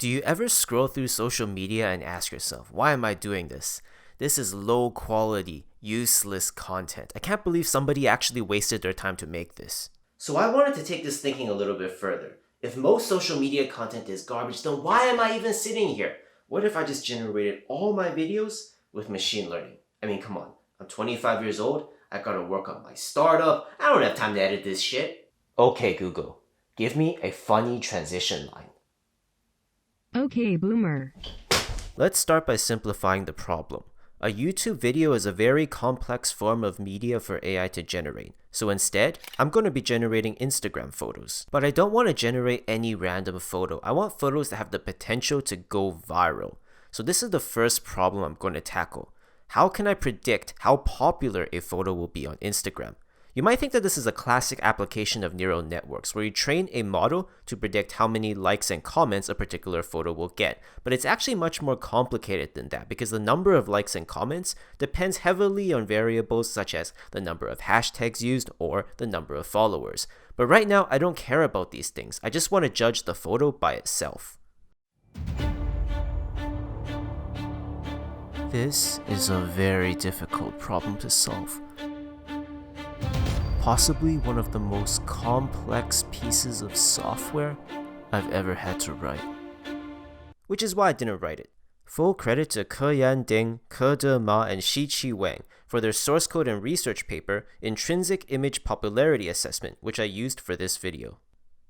Do you ever scroll through social media and ask yourself, why am I doing this? This is low quality, useless content. I can't believe somebody actually wasted their time to make this. So I wanted to take this thinking a little bit further. If most social media content is garbage, then why am I even sitting here? What if I just generated all my videos with machine learning? I mean, come on. I'm 25 years old. I gotta work on my startup. I don't have time to edit this shit. Okay, Google. Give me a funny transition line. Okay, boomer. Let's start by simplifying the problem. A YouTube video is a very complex form of media for AI to generate. So instead, I'm going to be generating Instagram photos. But I don't want to generate any random photo. I want photos that have the potential to go viral. So this is the first problem I'm going to tackle. How can I predict how popular a photo will be on Instagram? You might think that this is a classic application of neural networks, where you train a model to predict how many likes and comments a particular photo will get. But it's actually much more complicated than that, because the number of likes and comments depends heavily on variables such as the number of hashtags used or the number of followers. But right now, I don't care about these things. I just want to judge the photo by itself. This is a very difficult problem to solve. Possibly one of the most complex pieces of software I've ever had to write. Which is why I didn't write it. Full credit to Ke Yan Ding, Ke De Ma, and Shi-Chi Wang for their source code and research paper, Intrinsic Image Popularity Assessment, which I used for this video.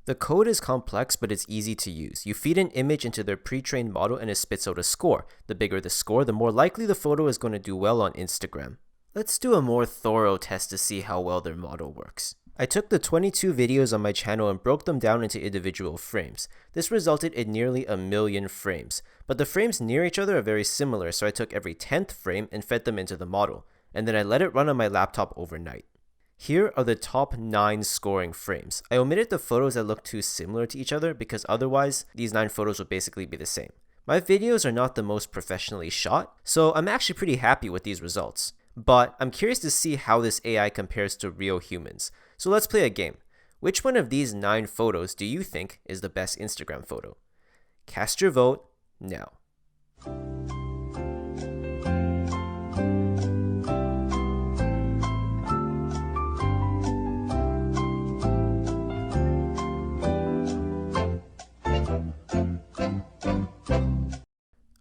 The code is complex, but it's easy to use. You feed an image into their pre-trained model and it spits out a score. The bigger the score, the more likely the photo is going to do well on Instagram. Let's do a more thorough test to see how well their model works. I took the 22 videos on my channel and broke them down into individual frames. This resulted in nearly 1 million frames, but the frames near each other are very similar, so I took every 10th frame and fed them into the model, and then I let it run on my laptop overnight. Here are the top 9 scoring frames. I omitted the photos that look too similar to each other because otherwise these 9 photos would basically be the same. My videos are not the most professionally shot, so I'm actually pretty happy with these results. But I'm curious to see how this AI compares to real humans. So let's play a game. Which one of these 9 photos do you think is the best Instagram photo? Cast your vote now.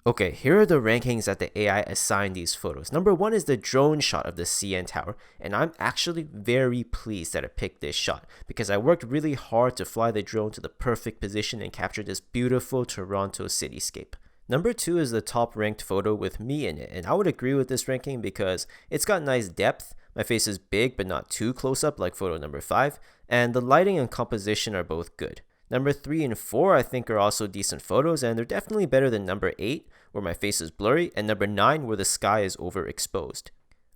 Okay, here are the rankings that the AI assigned these photos. Number 1 is the drone shot of the CN Tower, and I'm actually very pleased that I picked this shot because I worked really hard to fly the drone to the perfect position and capture this beautiful Toronto cityscape. Number 2 is the top ranked photo with me in it, and I would agree with this ranking because it's got nice depth, my face is big but not too close up like photo number 5, and the lighting and composition are both good. Number 3 and 4 I think are also decent photos, and they're definitely better than number 8 where my face is blurry and number 9 where the sky is overexposed.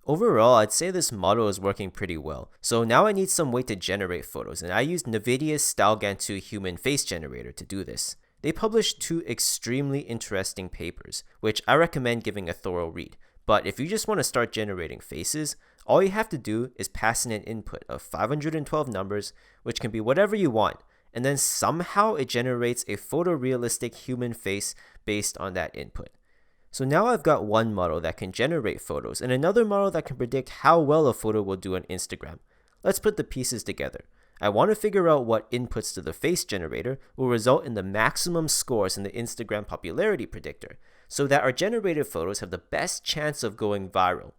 Overall, I'd say this model is working pretty well. So now I need some way to generate photos, and I used NVIDIA's StyleGAN 2 human face generator to do this. They published 2 extremely interesting papers, which I recommend giving a thorough read. But if you just want to start generating faces, all you have to do is pass in an input of 512 numbers, which can be whatever you want, and then somehow it generates a photorealistic human face based on that input. So now I've got one model that can generate photos and another model that can predict how well a photo will do on Instagram. Let's put the pieces together. I want to figure out what inputs to the face generator will result in the maximum scores in the Instagram popularity predictor, so that our generated photos have the best chance of going viral.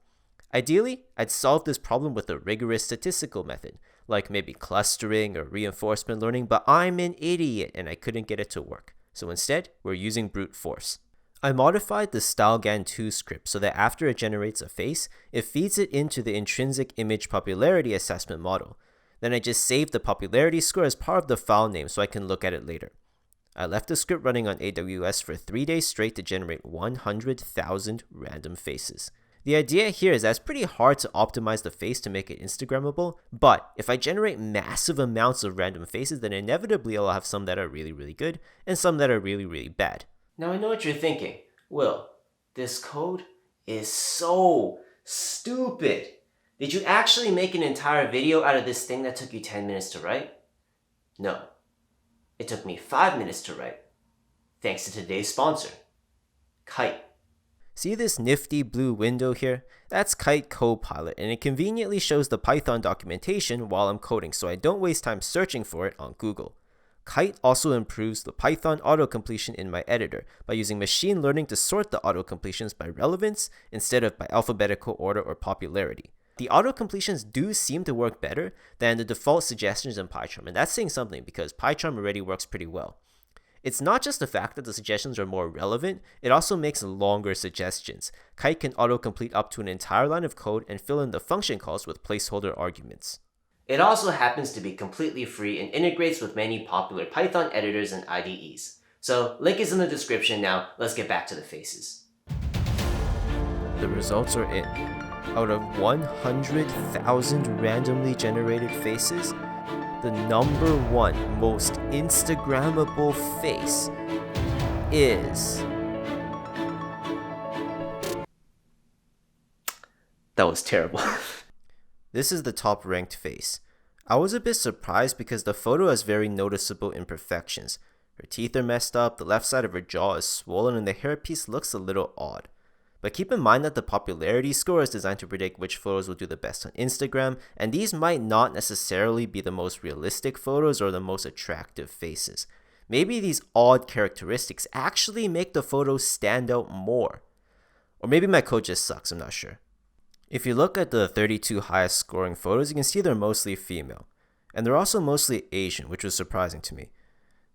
Ideally, I'd solve this problem with a rigorous statistical method, like maybe clustering or reinforcement learning, but I'm an idiot and I couldn't get it to work. So instead, we're using brute force. I modified the StyleGAN 2 script so that after it generates a face, it feeds it into the Intrinsic Image Popularity Assessment model. Then I just saved the popularity score as part of the file name so I can look at it later. I left the script running on AWS for 3 days straight to generate 100,000 random faces. The idea here is that it's pretty hard to optimize the face to make it Instagrammable, but if I generate massive amounts of random faces, then inevitably I'll have some that are really, really good and some that are really, really bad. Now I know what you're thinking. Will, this code is so stupid. Did you actually make an entire video out of this thing that took you 10 minutes to write? No. It took me 5 minutes to write. thanks to today's sponsor, Kite. See this nifty blue window here? That's Kite Copilot, and it conveniently shows the Python documentation while I'm coding, so I don't waste time searching for it on Google. Kite also improves the Python autocompletion in my editor by using machine learning to sort the autocompletions by relevance instead of by alphabetical order or popularity. The autocompletions do seem to work better than the default suggestions in PyCharm, and that's saying something because PyCharm already works pretty well. It's not just the fact that the suggestions are more relevant, it also makes longer suggestions. Kite can autocomplete up to an entire line of code and fill in the function calls with placeholder arguments. It also happens to be completely free and integrates with many popular Python editors and IDEs. So, link is in the description now, let's get back to the faces. The results are in. Out of 100,000 randomly generated faces, the number one most Instagrammable face is... That was terrible. This is the top ranked face. I was a bit surprised because the photo has very noticeable imperfections. Her teeth are messed up, the left side of her jaw is swollen, and the hairpiece looks a little odd. But keep in mind that the popularity score is designed to predict which photos will do the best on Instagram, and these might not necessarily be the most realistic photos or the most attractive faces. Maybe these odd characteristics actually make the photos stand out more. Or maybe my code just sucks, I'm not sure. If you look at the 32 highest scoring photos, you can see they're mostly female. And they're also mostly Asian, which was surprising to me.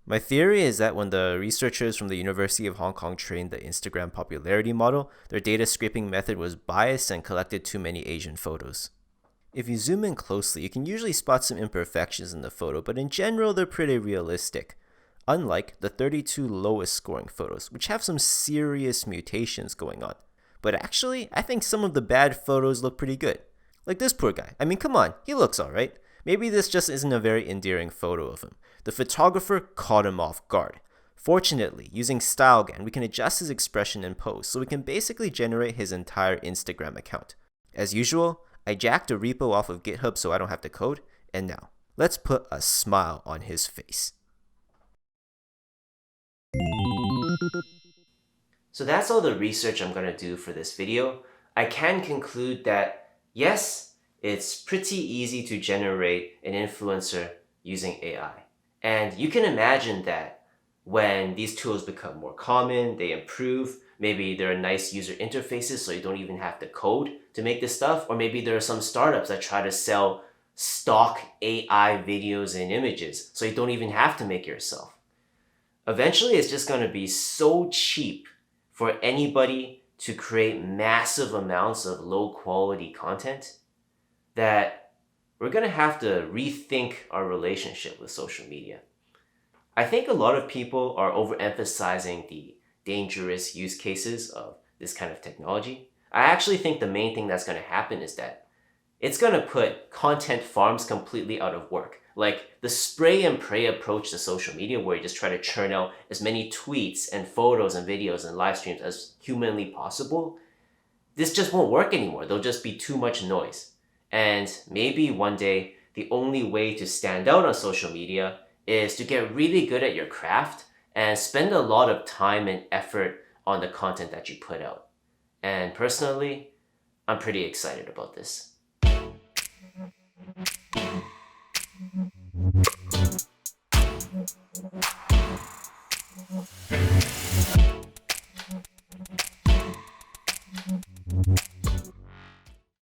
My theory is that when the researchers from the University of Hong Kong trained the Instagram popularity model, their data scraping method was biased and collected too many Asian photos. If you zoom in closely, you can usually spot some imperfections in the photo, but in general, they're pretty realistic. Unlike the 32 lowest scoring photos, which have some serious mutations going on. But actually, I think some of the bad photos look pretty good. Like this poor guy. I mean, come on, he looks alright. Maybe this just isn't a very endearing photo of him. The photographer caught him off guard. Fortunately, using StyleGAN, we can adjust his expression and pose, so we can basically generate his entire Instagram account. As usual, I jacked a repo off of GitHub so I don't have to code, and now, let's put a smile on his face. So that's all the research I'm going to do for this video. I can conclude that, yes, it's pretty easy to generate an influencer using AI. And you can imagine that when these tools become more common, they improve, maybe there are nice user interfaces so you don't even have to code to make this stuff, or maybe there are some startups that try to sell stock AI videos and images so you don't even have to make it yourself. Eventually, it's just going to be so cheap for anybody to create massive amounts of low quality content that we're going to have to rethink our relationship with social media. I think a lot of people are overemphasizing the dangerous use cases of this kind of technology. I actually think the main thing that's going to happen is that it's going to put content farms completely out of work. Like the spray and pray approach to social media where you just try to churn out as many tweets and photos and videos and live streams as humanly possible. This just won't work anymore. There'll just be too much noise. And maybe one day, the only way to stand out on social media is to get really good at your craft and spend a lot of time and effort on the content that you put out. And personally, I'm pretty excited about this.